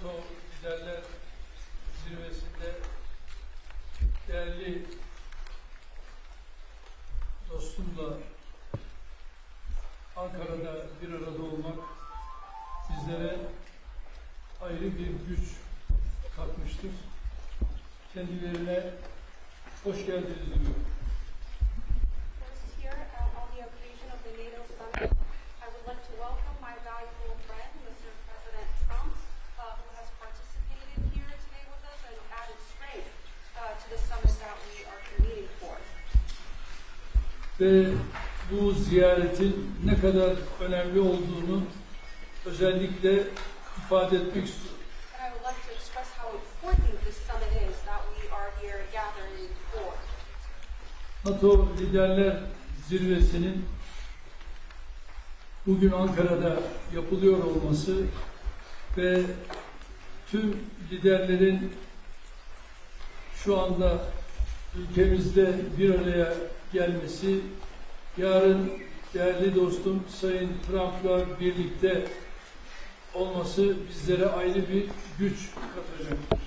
NATO Liderler Zirvesi'nde değerli dostumla Ankara'da bir arada olmak bizlere ayrı bir güç katmıştır. Kendilerine hoş geldiniz diyorum. Here, on the occasion of the NATO Summit, I would like to welcome my valuable friend, Mr. President Trump, who has participated here today with us and added strength to the summit that we are convening for. Ve bu ziyaretin ne kadar önemli olduğunu özellikle ifade etmek istiyorum. And I would like to express how important this summit is that we are here gathering for. NATO Liderler Zirvesi'nin bugün Ankara'da yapılıyor olması ve tüm liderlerin şu anda ülkemizde bir araya gelmesi, yarın değerli dostum Sayın Trump'la birlikte olması bizlere ayrı bir güç katacaktır.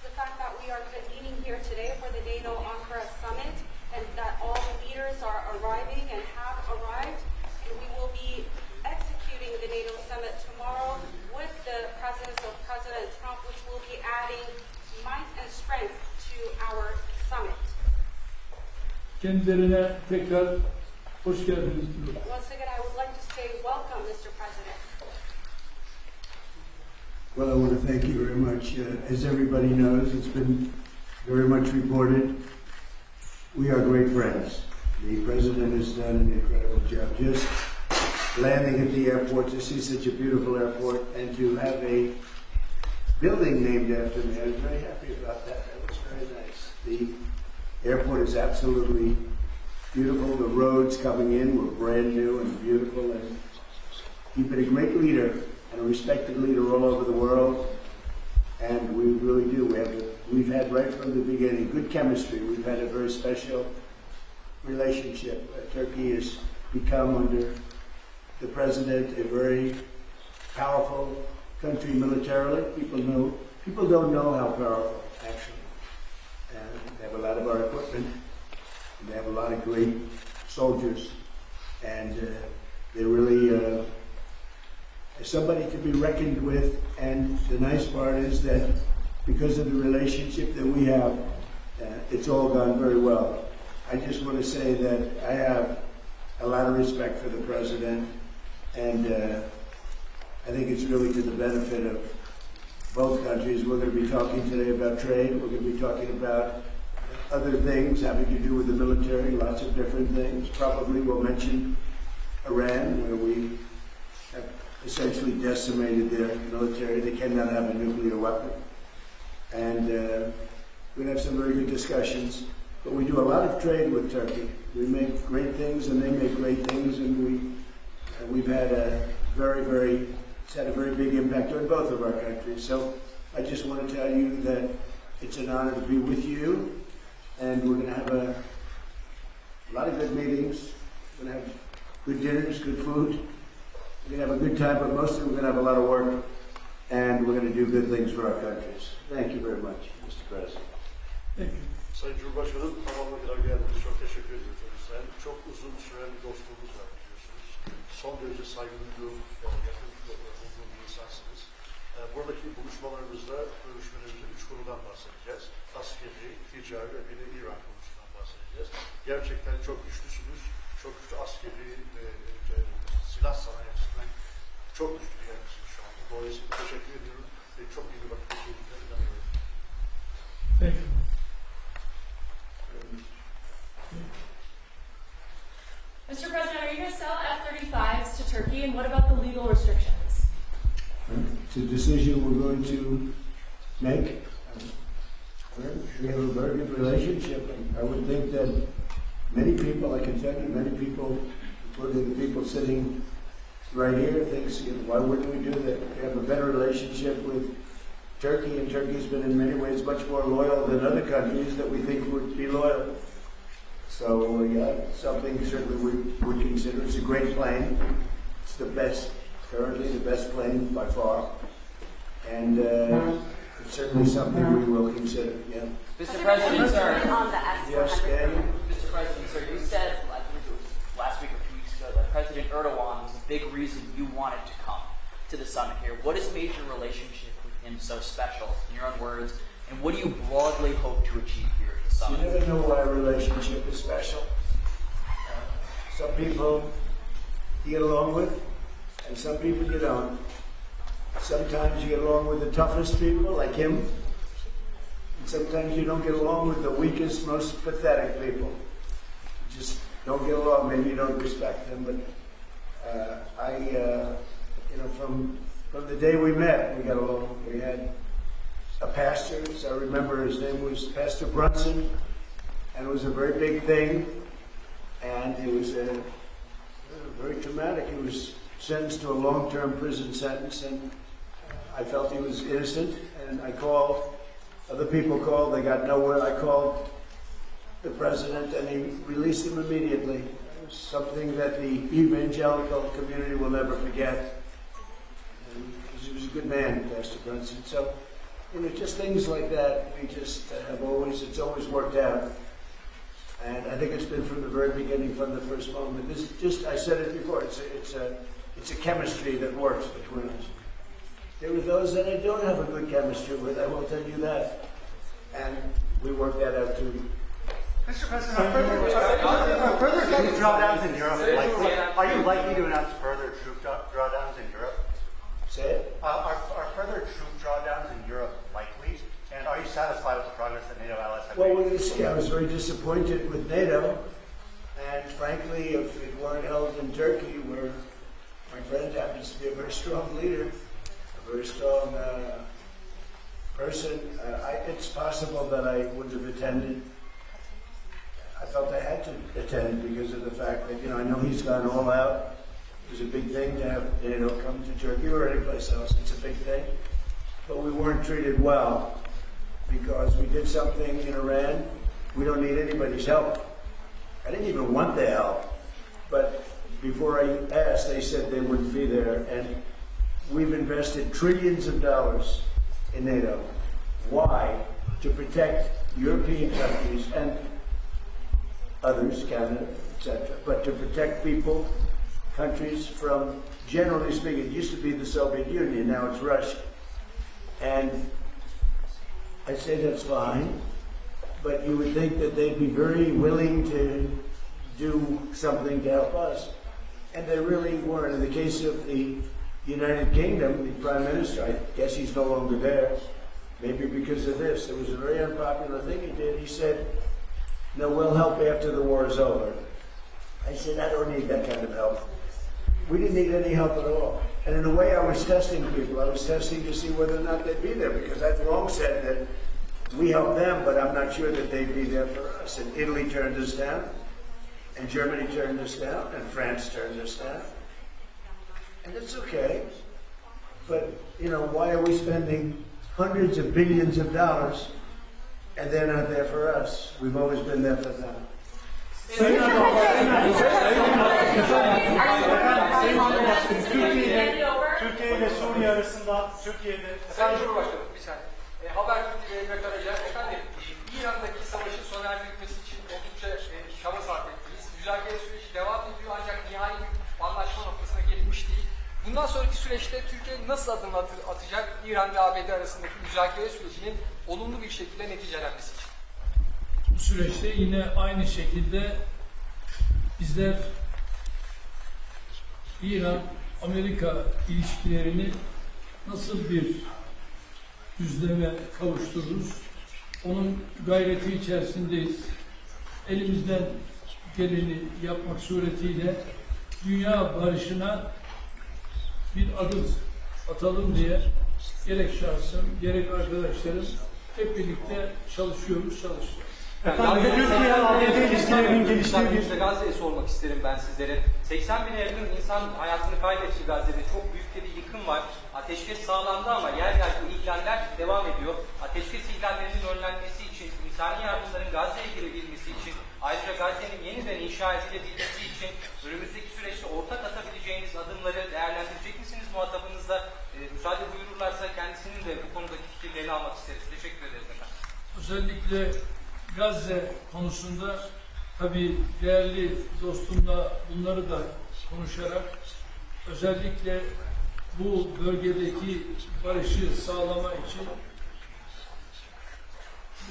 The fact that we are convening here today for the NATO Ankara Summit and that all the leaders are arriving and have arrived, and we will be executing the NATO Summit tomorrow with the presence of President Trump, which will be adding might and strength to our summit. Kendilerine tekrar hoş geldiniz diyorum. Once again, I would like to say welcome, Mr. President. Well, I want to thank you very much. As everybody knows, it's been very much reported. We are great friends. The President has done an incredible job. Just landing at the airport, to see such a beautiful airport, and to have a building named after me. I was very happy about that. That was very nice. The airport is absolutely beautiful. The roads coming in were brand new and beautiful. And you've been a great leader and a respected leader all over the world. And we really do. We've had right from the beginning good chemistry. We've had a very special relationship. Turkey has become, under the president, a very powerful country militarily. People don't know how powerful, actually. And they have a lot of our equipment, and they have a lot of great soldiers, and they're really somebody to be reckoned with. And the nice part is that because of the relationship that we have, it's all gone very well. I just want to say that I have a lot of respect for the president, and I think it's really to the benefit of both countries. We're going to be talking today about trade. We're going to be talking about other things having to do with the military, lots of different things. Probably we'll mention Iran, where we have essentially decimated their military. They cannot have a nuclear weapon. And we're going to have some very good discussions. But we do a lot of trade with Turkey. We make great things and they make great things, and we've had it's had a very big impact on both of our countries. So I just want to tell you that it's an honor to be with you, and we're going to have a lot of good meetings. We're going to have good dinners, good food. We're going to have a good time, but mostly we're going to have a lot of work, and we're going to do good things for our countries. Thank you very much, Mr. President. Thank you. Sayın Cumhurbaşkanım, tamamına kadar geldiğiniz çok teşekkür ediyorum. Çok uzun süren bir dostluğumuz var biliyorsunuz. Son derece saygı duyduğum, yakın bulduğum bir insansınız. Buradaki buluşmalarımızda, görüşmelerimizde 3 konudan bahsedeceğiz. Askeri, ticari ve bir de İran konusundan bahsedeceğiz. Gerçekten çok güçlüsünüz. Çok güçlü askeri ve silah sanayi açısından çok güçlü bir yerisiniz şu anda. Dolayısıyla teşekkür ediyorum ve çok iyi bir vakit geçirdiğine inanıyorum. Thank you. Mr. President, are you going to sell F-35s to Turkey, and what about the legal restrictions? It's a decision we're going to make. We have a very good relationship. I would think that many people, I can tell you, many people, including the people sitting right here, thinks, why wouldn't we do that? We have a better relationship with Turkey, and Turkey has been in many ways much more loyal than other countries that we think would be loyal. So yeah, something certainly we would consider. It's a great plane. It's the best, currently the best plane by far. And it's certainly something we will consider. Yeah. Mr. President, sir. On the S-400. Yes, Daniel? Mr. President, sir, you said, I think it was last week or 2 weeks ago, that President Erdogan was a big reason you wanted to come to the summit here. What has made your relationship with him so special, in your own words, and what do you broadly hope to achieve here at the You summit? never know why a relationship is special. Some people you get along with, and some people you don't. Sometimes you get along with the toughest people, like him, and sometimes you don't get along with the weakest, most pathetic people. You just don't get along. Maybe you don't respect them, but from the day we met, we got along. We had a pastor, so I remember his name was Pastor Brunson, and it was a very big thing, and it was very traumatic. He was sentenced to a long-term prison sentence, and I felt he was innocent, and I called, other people called, they got nowhere. I called the president, and he released him immediately. It was something that the evangelical community will never forget. And he was a good man, Pastor Brunson. So, just things like that, we just it's always worked out. And I think it's been from the very beginning, from the first moment. I said it before, it's a chemistry that works between us. There were those that I don't have a good chemistry with, I will tell you that. And we worked that out too. Mr. President, are further troop drawdowns in Europe likely? Are you likely to announce further troop drawdowns in Europe? Say it? Are further troop drawdowns in Europe likely? And are you satisfied with the progress that NATO allies have Well, made? we're going to see. I was very disappointed with NATO. And frankly, if it weren't held in Turkey, where my friend happens to be a very strong leader, a very strong person, it's possible that I would have attended. I felt I had to attend because of the fact that, I know he's gone all out. It was a big thing to have NATO come to Turkey or any place else. It's a big thing. But we weren't treated well because we did something in Iran. We don't need anybody's help. I didn't even want the help. But before I asked, they said they wouldn't be there. And we've invested trillions of dollars in NATO. Why? To protect European countries and others, Canada, etc., but to protect people, countries from, generally speaking, it used to be the Soviet Union, now it's Russia. And I say that's fine, but you would think that they'd be very willing to do something to help us. And they really weren't. In the case of the United Kingdom, the Prime Minister, I guess he's no longer there, maybe because of this. It was a very unpopular thing he did. He said, "No, we'll help after the war is over." I said, "I don't need that kind of help." We didn't need any help at all. And in a way, I was testing people. I was testing to see whether or not they'd be there, because I'd long said that we helped them, but I'm not sure that they'd be there for us. And Italy turned us down, and Germany turned us down, and France turned us down. And it's okay. But, why are we spending hundreds of billions of dollars and they're not there for us? We've always been there for them. Türkiye ile Suriye arasında Türkiye'de... Sayın Cumhurbaşkanım, bir saniye. Habertürk ve Karaca, efendim, İran'daki savaşın sona erdirilmesi için oldukça çaba sarf ettiniz. Müzakere süreci devam ediyor ancak nihai bir anlaşma noktasına gelinmiş değil. Bundan sonraki süreçte Türkiye nasıl adım atacak İran ve ABD arasındaki müzakere sürecinin olumlu bir şekilde neticelenmesi için? Bu süreçte yine aynı şekilde bizler İran-Amerika ilişkilerini nasıl bir düzleme kavuştururuz? Onun gayreti içerisindeyiz. Elimizden geleni yapmak suretiyle dünya barışına bir adım atalım diye gerek şahsım, gerek arkadaşlarım hep birlikte çalışıyoruz. Efendim, Türkiye-ABD ilişkilerinin geliştiği bir... Gazze'ye sormak isterim ben sizlere. 80 bine yakın insan hayatını kaybetti Gazze'de. Çok büyük bir yıkım var. Ateşkes sağlandı ama yer yer bu ihlaller devam ediyor. Ateşkes ihlallerinin önlenmesi için, insani yardımların Gazze'ye girebilmesi için, ayrıca Gazze'nin yeniden inşa edilebilmesi için önümüzdeki süreçte ortak atabileceğiniz adımları değerlendirecek misiniz muhatabınızla? Müsaade buyururlarsa kendisinin Teşekkür ederiz efendim. Özellikle Gazze konusunda tabii değerli dostumla bunları da konuşarak özellikle bu bölgedeki barışı sağlama için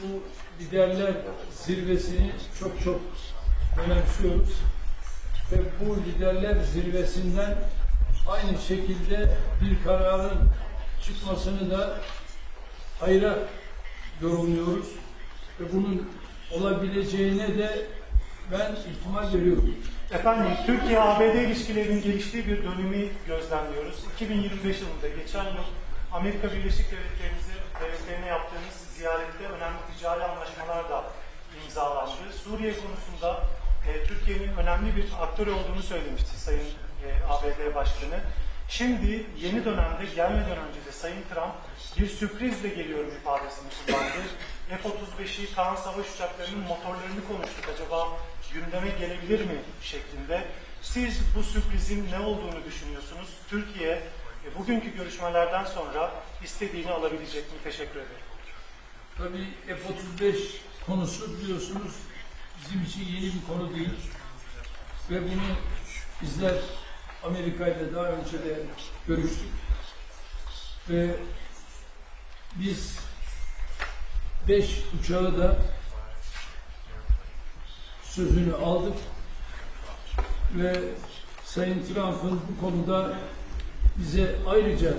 bu liderler zirvesini çok önemsiyoruz. Ve bu liderler zirvesinden aynı şekilde bir kararın çıkmasını da hayra yorumluyoruz. Ve bunun olabileceğine de ben ihtimal veriyorum. Efendim, Türkiye-ABD ilişkilerinin geliştiği bir dönemi gözlemliyoruz. 2025 yılında geçen yıl Amerika Birleşik Devletleri'ne yaptığımız ziyarette önemli ticari anlaşmalar da imzalandı. Suriye konusunda Türkiye'nin önemli bir aktör olduğunu söylemişti Sayın ABD Başkanı. Şimdi yeni dönemde gelmeden önce de Sayın Trump bir sürprizle geliyorum ifadesini kullandı. F-35'i, Kaan savaş uçaklarının motorlarını konuştuk. Acaba gündeme gelebilir mi şeklinde. Siz bu sürprizin ne olduğunu düşünüyorsunuz? Türkiye bugünkü görüşmelerden sonra istediğini alabilecek mi? Teşekkür ederim. Tabii F-35 konusu biliyorsunuz bizim için yeni bir konu değil. Ve bunu bizler Amerika ile daha önce de görüştük. Ve biz 5 uçağı da sözünü aldık ve Sayın Trump'ın bu konuda bize ayrıca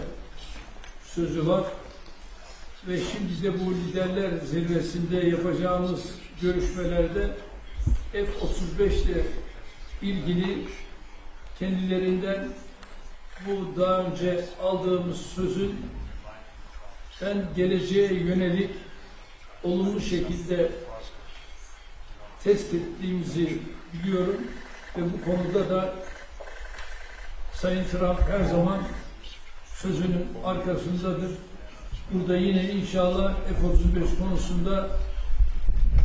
sözü var ve şimdi de bu liderler zirvesinde yapacağımız görüşmelerde F-35 ile ilgili kendilerinden bu daha önce aldığımız sözün ben geleceğe yönelik olumlu şekilde test ettiğimizi biliyorum ve bu konuda da Sayın Trump her zaman sözünün arkasındadır. Burada yine inşallah F-35 konusunda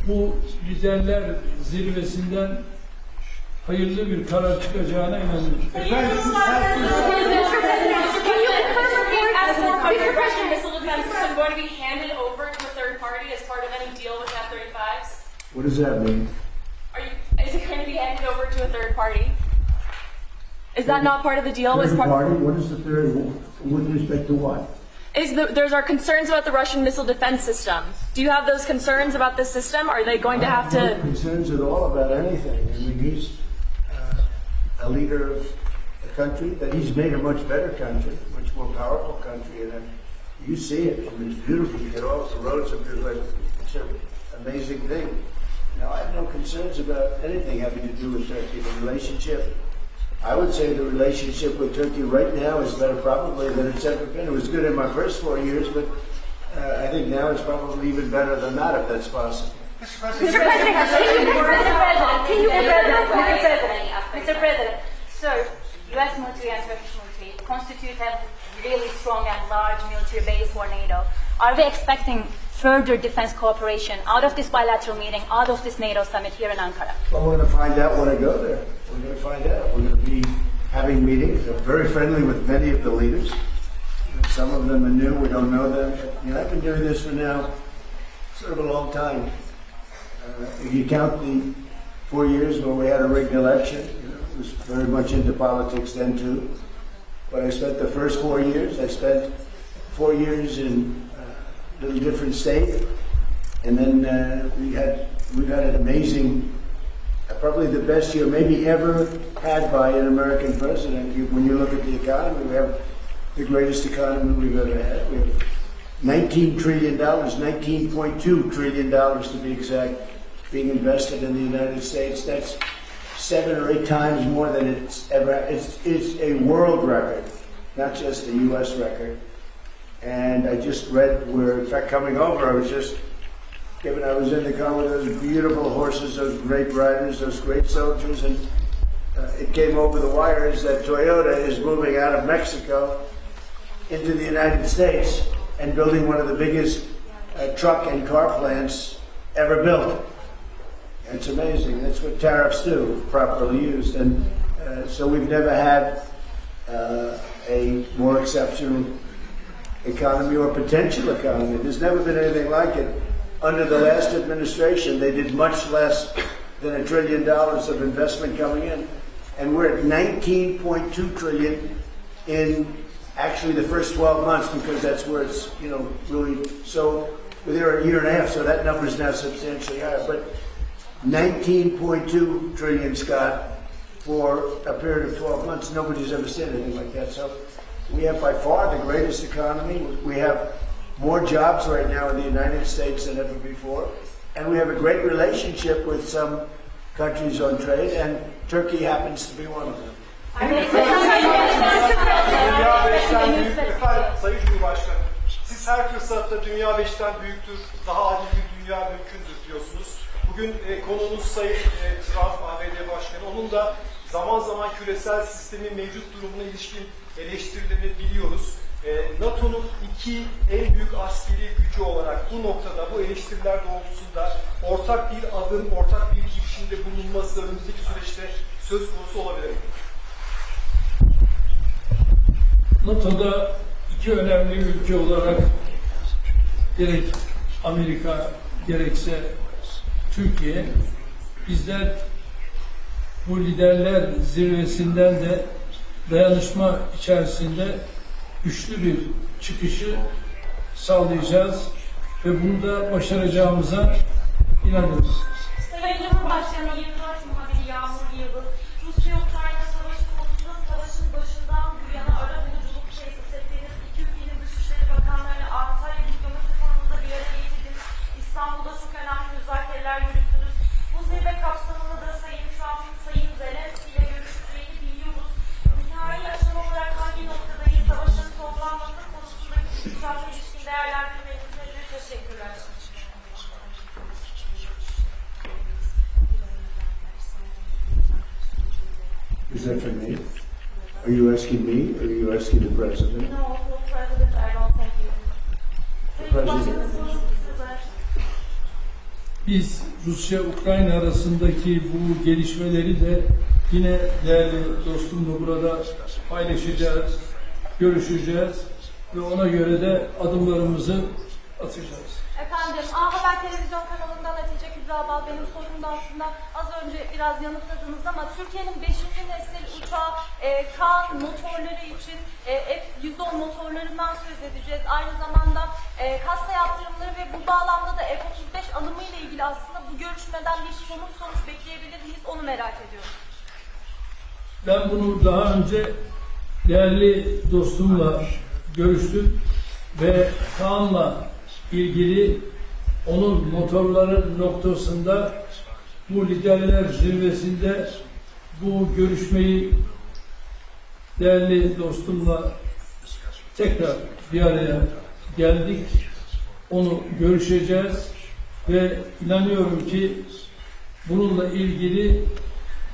bu liderler zirvesinden hayırlı bir karar çıkacağına inanıyorum. Your Russian missile defense system going to be handed over to a third party as part of any deal with F-35s? What does that mean? Is it going to be handed over to a third party? Is that not part of the deal? Third party? What is the third? With respect to what? There's our concerns about the Russian missile defense system. Do you have those concerns about this system? Are they going to have No to? concerns at all about anything. I mean, he's a leader of a country that he's made a much better country, much more powerful country, and you see it. I mean, it's beautiful. You get off the roads of your life. It's an amazing thing. Now, I have no concerns about anything having to do with Turkey. The relationship, I would say the relationship with Turkey right now is better probably than it's ever been. It was good in my first 4 years, but I think now it's probably even better than that, if that's possible. Mr. President, so U.S. military and Turkish military constitute a really strong and large military base for NATO. Are we expecting further defense cooperation out of this bilateral meeting, out of this NATO summit here in Ankara? Well, we're going to find out when I go there. We're going to find out. We're going to be having meetings. I'm very friendly with many of the leaders. Some of them are new. We don't know them. I've been doing this for now sort of a long time. If you count the 4 years when we had a rigged election, I was very much into politics then too. But I spent the first 4 years. I spent 4 years in a little different state, and then we've had an amazing, probably the best year maybe ever had by an American president. When you look at the economy, we have the greatest economy we've ever had. We have $19 trillion, $19.2 trillion to be exact, being invested in the United States. That's 7 or 8 times more than it's ever. It's a world record, not just a U.S. record. And I just read where, in fact, coming over, I was in the car with those beautiful horses, those great riders, those great soldiers, and it came over the wires that Toyota is moving out of Mexico into the United States and building one of the biggest truck and car plants ever built. And it's amazing. That's what tariffs do, properly used. And so we've never had a more exceptional economy or potential economy. There's never been anything like it. Under the last administration, they did much less than $1 trillion of investment coming in. And we're at 19.2 trillion in actually the first 12 months, because that's where it's, really, so they're a year and a half, so that number is now substantially higher. But 19.2 trillion, Scott, for a period of 12 months, nobody's ever seen anything like that. So we have by far the greatest economy. We have more jobs right now in the United States than ever before. And we have a great relationship with some countries on trade, and Turkey happens to be one of them. Sayın Cumhurbaşkanı, siz her fırsatta dünya 5'ten büyüktür, daha adil bir dünya mümkündür diyorsunuz. Bugün konuğunuz Sayın Trump, ABD Başkanı, onun da zaman zaman küresel sistemin mevcut durumuna ilişkin eleştirilerini biliyoruz. NATO'nun iki en büyük askeri gücü olarak bu noktada, bu eleştiriler doğrultusunda ortak bir adım, ortak bir girişimde bulunması önümüzdeki süreçte söz konusu olabilir mi? NATO'da iki önemli ülke olarak gerek Amerika gerekse Türkiye, bizler bu liderler zirvesinden de dayanışma içerisinde güçlü bir çıkışı sağlayacağız ve bunu da başaracağımıza inanıyoruz. Sayın Cumhurbaşkanı, 24 muhabiri Yağmur Yıldız, Rusya-Ukrayna savaşı konusunda savaşın başından bu yana ara buluculuk tesis ettiğiniz iki ülkenin Dışişleri Bakanlarını Antalya Diplomasi Forumu'nda bir araya getirdiniz. İstanbul'da çok önemli müzakereler yürüttünüz. Bu zirve kapsamında da Sayın Trump'ın Sayın Zelenski ile görüştüğünü biliyoruz. Nihai aşama olarak hangi noktadayız? Savaşın sonlanması konusundaki Trump'la ilişkin değerlendirmeniz nedir? Teşekkürler. Is that for me? Are you asking me, or are you asking the president? No, for President Erdogan, thank you. Sayın Başkanım, size. Biz Rusya-Ukrayna arasındaki bu gelişmeleri de yine değerli dostumla burada paylaşacağız, görüşeceğiz ve ona göre de adımlarımızı atacağız. Efendim, A Haber televizyon kanalından Hatice Kübra Bal, benim sorumda aslında az önce biraz yanıtladınız ama Türkiye'nin 5. nesil uçağı Kaan motorları için F-110 motorlarından söz edeceğiz. Aynı zamanda kasa yaptırımları ve bu bağlamda da F-35 alımı ile ilgili aslında bu görüşmeden bir sonuç bekleyebilir miyiz? Onu merak ediyorum. Ben bunu daha önce değerli dostumla görüştüm ve Kaan'la ilgili onun motorları noktasında bu liderler zirvesinde bu görüşmeyi değerli dostumla tekrar bir araya geldik. Onu görüşeceğiz ve inanıyorum ki bununla ilgili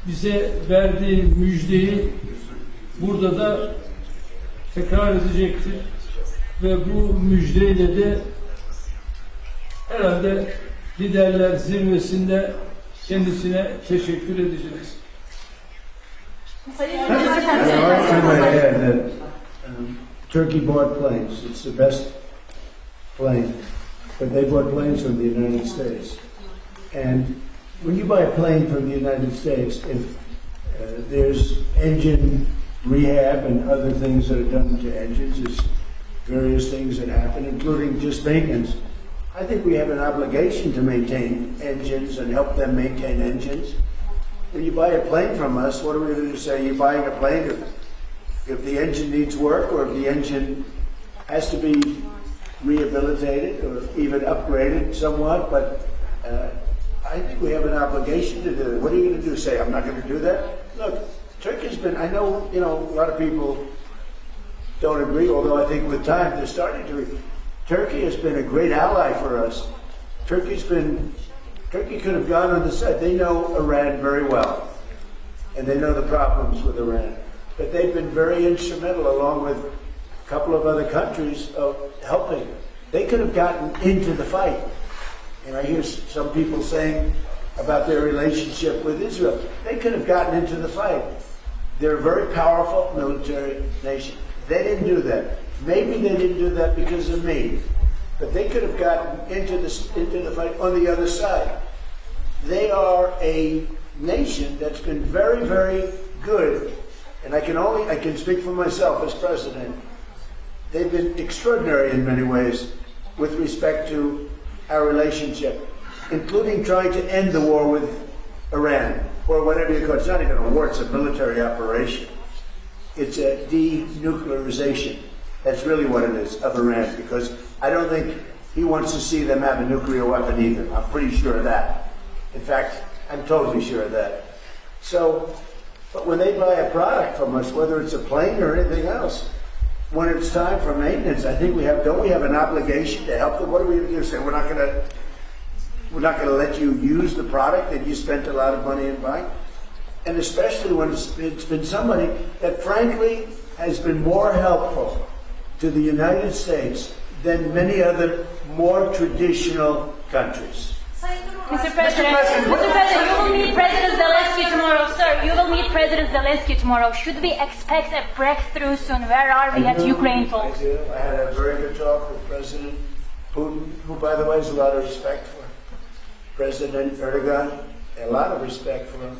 bize verdiği müjdeyi burada da tekrar edecektir ve bu müjdeyle de herhalde liderler zirvesinde kendisine teşekkür edeceğiz. Turkey bought planes. It's the best plane, but they bought planes from the United States. And when you buy a plane from the United States, if there's engine rehab and other things that are done to engines, there's various things that happen, including just maintenance. I think we have an obligation to maintain engines and help them maintain engines. When you buy a plane from us, what are we going to say? You're buying a plane if the engine needs work or if the engine has to be rehabilitated or even upgraded somewhat, but I think we have an obligation to do it. What are you going to do? Say, I'm not going to do that? Look, Turkey's been, I know, a lot of people don't agree, although I think with time they're starting to agree. Turkey has been a great ally for us. Turkey could have gone on the side. They know Iran very well, and they know the problems with Iran. But they've been very instrumental, along with a couple of other countries, of helping. They could have gotten into the fight. And I hear some people saying about their relationship with Israel. They could have gotten into the fight. They're a very powerful military nation. They didn't do that. Maybe they didn't do that because of me, but they could have gotten into the fight on the other side. They are a nation that's been very, very good, and I can speak for myself as president. They've been extraordinary in many ways with respect to our relationship, including trying to end the war with Iran, or whatever you call it. It's not even a war, it's a military operation. It's a denuclearization. That's really what it is, of Iran, because I don't think he wants to see them have a nuclear weapon either. I'm pretty sure of that. In fact, I'm totally sure of that. So, but when they buy a product from us, whether it's a plane or anything else, when it's time for maintenance, I think don't we have an obligation to help them? What are we going to do? Say we're not going to let you use the product that you spent a lot of money in buying? And especially when it's been somebody that frankly has been more helpful to the United States than many other more traditional countries. Mr. President, you will meet President Zelensky tomorrow, sir. You will meet President Zelensky tomorrow. Should we expect a breakthrough soon? Where are we at Ukraine talks? I do. I had a very good talk with President Putin, who, by the way, has a lot of respect for him. President Erdogan, a lot of respect for him.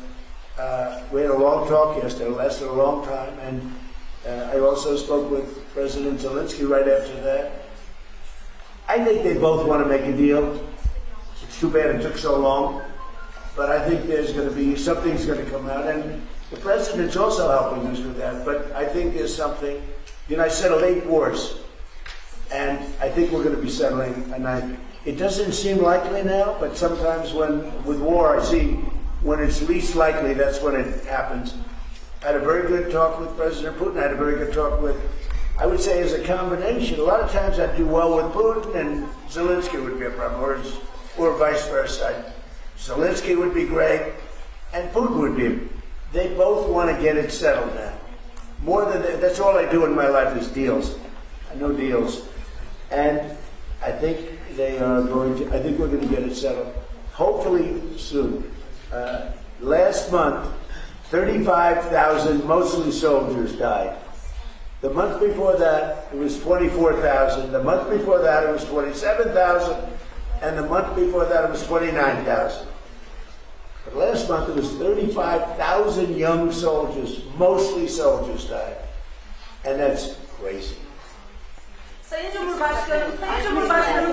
We had a long talk yesterday. It lasted a long time. And I also spoke with President Zelensky right after that. I think they both want to make a deal. It's too bad it took so long, but I think there's going to be, something's going to come out, and the president's also helping us with that, but I think there's something, I settled 8 wars, and I think we're going to be settling a 9th. It doesn't seem likely now, but sometimes with war, I see when it's least likely, that's when it happens. I had a very good talk with President Putin. I had a very good talk with, I would say as a combination, a lot of times I'd do well with Putin and Zelensky would be a problem, or vice versa. Zelensky would be great, and Putin would be. They both want to get it settled now. More than that, that's all I do in my life is deals. I know deals. And I think I think we're going to get it settled. Hopefully soon. Last month, 35,000, mostly soldiers, died. The month before that, it was 24,000. The month before that, it was 27,000. And the month before that, it was 29,000. But last month, it was 35,000 young soldiers, mostly soldiers, died. And that's crazy. Sayın Cumhurbaşkanım,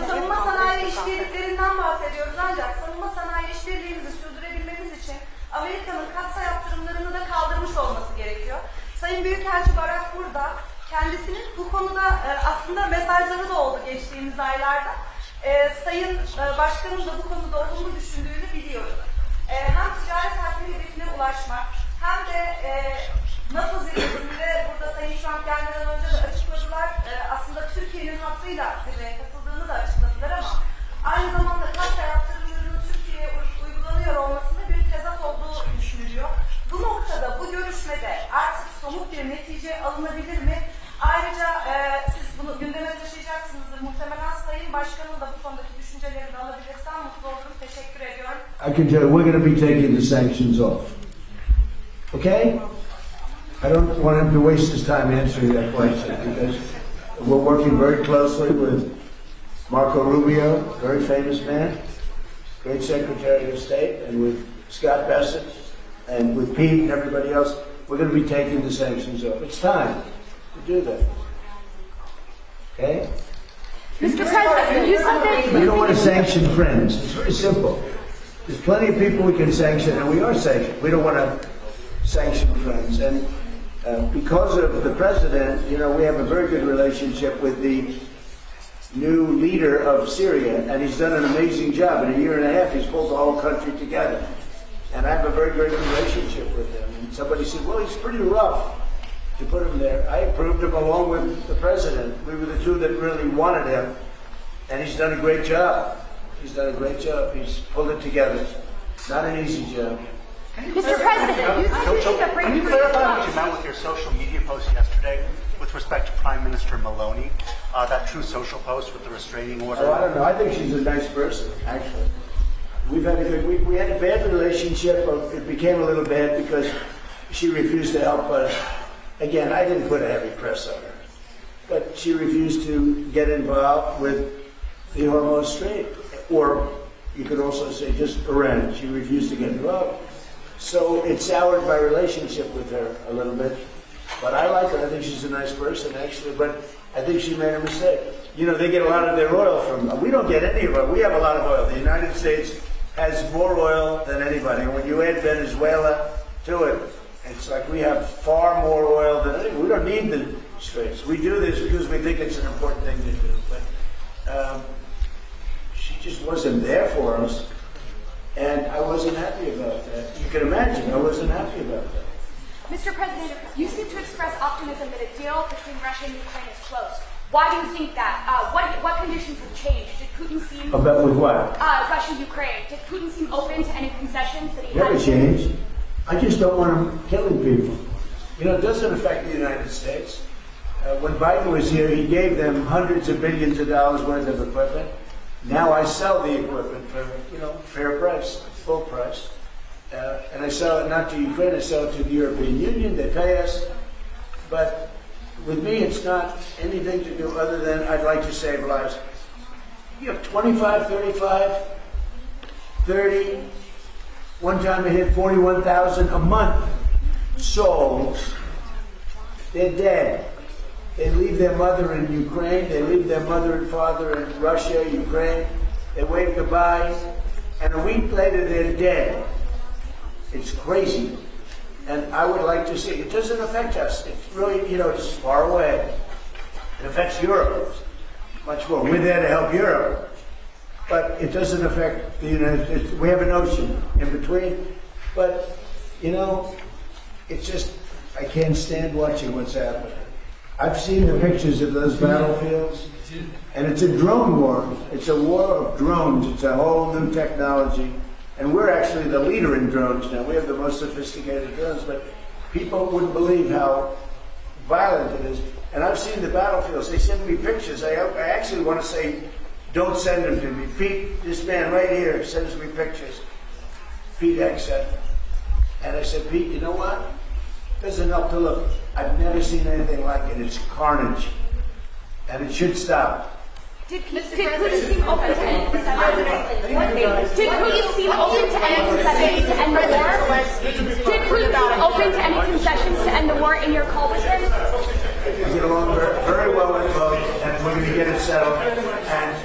savunma sanayi işbirliklerinden bahsediyoruz ancak savunma sanayi işbirliğimizi sürdürebilmemiz için Amerika'nın katsa yaptırımlarını da kaldırmış olması gerekiyor. Sayın Büyükelçi Barak burada. Kendisinin bu konuda aslında mesajları da oldu geçtiğimiz aylarda. Sayın Başkanım da bu konuda olumlu düşündüğünü biliyoruz. Hem ticaret hacmi hedefine ulaşmak hem de NATO zirvesinde burada Sayın Trump gelmeden önce de açıkladılar. Aslında Türkiye'nin hattıyla zirveye katıldığını da açıkladılar ama aynı zamanda katsa yaptırımlarının Türkiye'ye uygulanıyor olmasında bir tezat olduğu düşünülüyor. Bu noktada, bu görüşmede artık somut bir netice alınabilir mi? Ayrıca siz bunu gündeme taşıyacaksınızdır. Muhtemelen Sayın Başkan'ın da bu konudaki düşüncelerini de alabilirsem mutlu olurum. Teşekkür ediyorum. I can tell you, we're going to be taking the sanctions off. Okay? I don't want him to waste his time answering that question because we're working very closely with Marco Rubio, very famous man, great Secretary of State, and with Scott Bessent, and with Pete and everybody else. We're going to be taking the sanctions off. It's time to do that. Okay? Mr. President, you said that We don't want to sanction friends. It's very simple. There's plenty of people we can sanction, and we are sanctioned. We don't want to sanction friends. And because of the president, we have a very good relationship with the new leader of Syria, and he's done an amazing job. In a year and a half, he's pulled the whole country together. And I have a very great relationship with him. And somebody said, well, he's pretty rough to put him there. I approved him along with the president. We were the two that really wanted him. And he's done a great job. He's done a great job. He's pulled it together. Not an easy job. Mr. President, can you clarify what you meant with your social media post yesterday with respect to Prime Minister Maloney? That True Social post with the restraining order? Oh, I don't know. I think she's a nice person, actually. We had a bad relationship, but it became a little bad because she refused to help us. Again, I didn't put a heavy press on her. but she refused to get involved with the Hormuz Strait, or you could also say just Iran. She refused to get involved. So it soured my relationship with her a little bit. But I like her. I think she's a nice person, actually. But I think she made a mistake. You know, they get a lot of their oil from. We don't get any of it. We have a lot of oil. The United States has more oil than anybody. And when you add Venezuela to it, it's like we have far more oil than anybody. We don't need the straits. We do this because we think it's an important thing to do. But she just wasn't there for us. And I wasn't happy about that. You can imagine, I wasn't happy about that. Mr. President, you seem to express optimism that a deal between Russia and Ukraine is close. Why do you think that? What conditions have changed? Did Putin seem... About with what? Russia-Ukraine. Did Putin seem open to any concessions that he had? Never changed. I just don't want him killing people. You know, it doesn't affect the United States. When Biden was here, he gave them hundreds of billions of dollars worth of equipment. Now I sell the equipment for, you know, fair price, full price. And I sell it not to Ukraine, I sell it to the European Union. They pay us. But with me, it's not anything to do other than I'd like to save lives. You have 25, 35, 30. One time I hit 41,000 a month souls. They're dead. They leave their mother in Ukraine. They leave their mother and father in Russia, Ukraine. They wave goodbye. And a week later, they're dead. It's crazy. And I would like to see, it doesn't affect us. It's really, you know, it's far away. It affects Europe much more. We're there to help Europe. But it doesn't affect the United States. We have an ocean in between. But, you know, it's just, I can't stand watching what's happening. I've seen the pictures of those battlefields, and it's a drone war. It's a war of drones. It's a whole new technology. And we're actually the leader in drones now. We have the most sophisticated drones, but people wouldn't believe how violent it is. And I've seen the battlefields. They send me pictures. I actually want to say, don't send them to me. Pete, this man right here, sends me pictures. Pete X said. And I said, Pete, you know what? Doesn't help to look. I've never seen anything like it. It's carnage. And it should stop. Did Putin seem open to any concessions? Did Putin seem open to any concessions to end the war? Did Putin seem open to any concessions to end the war in your call with him? We get along very well with both, and we're going to get it settled. And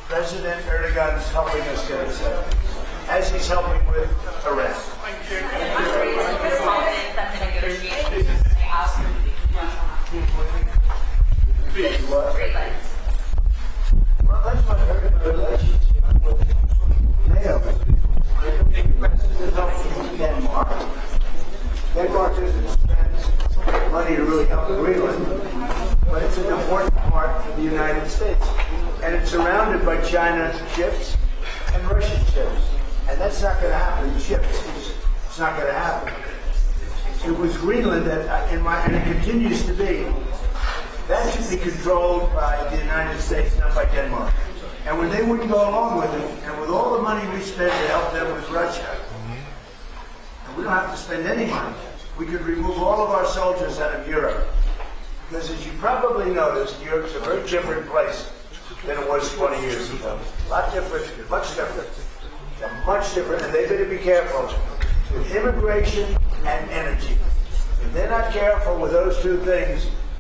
President Erdogan is helping us get it settled, as he's helping with Iran. Well, that's what hurt my relationship with NATO. President helped Denmark. Denmark doesn't spend money to really help Greenland, but it's an important part for the United States. And it's surrounded by China ships and Russian ships. And that's not going to happen. It's not going to happen. It was Greenland that, and it continues to be, that should be controlled by the United States, not by Denmark. And when they wouldn't go along with it, and with all the money we spend to help them with Russia, and we don't have to spend any money, we could remove all of our soldiers out of Europe. Because as you probably noticed, Europe's a very different place than it was 20 years ago. A lot different, much different. Much different, and they better be careful with immigration and energy. If they're not careful with those two things,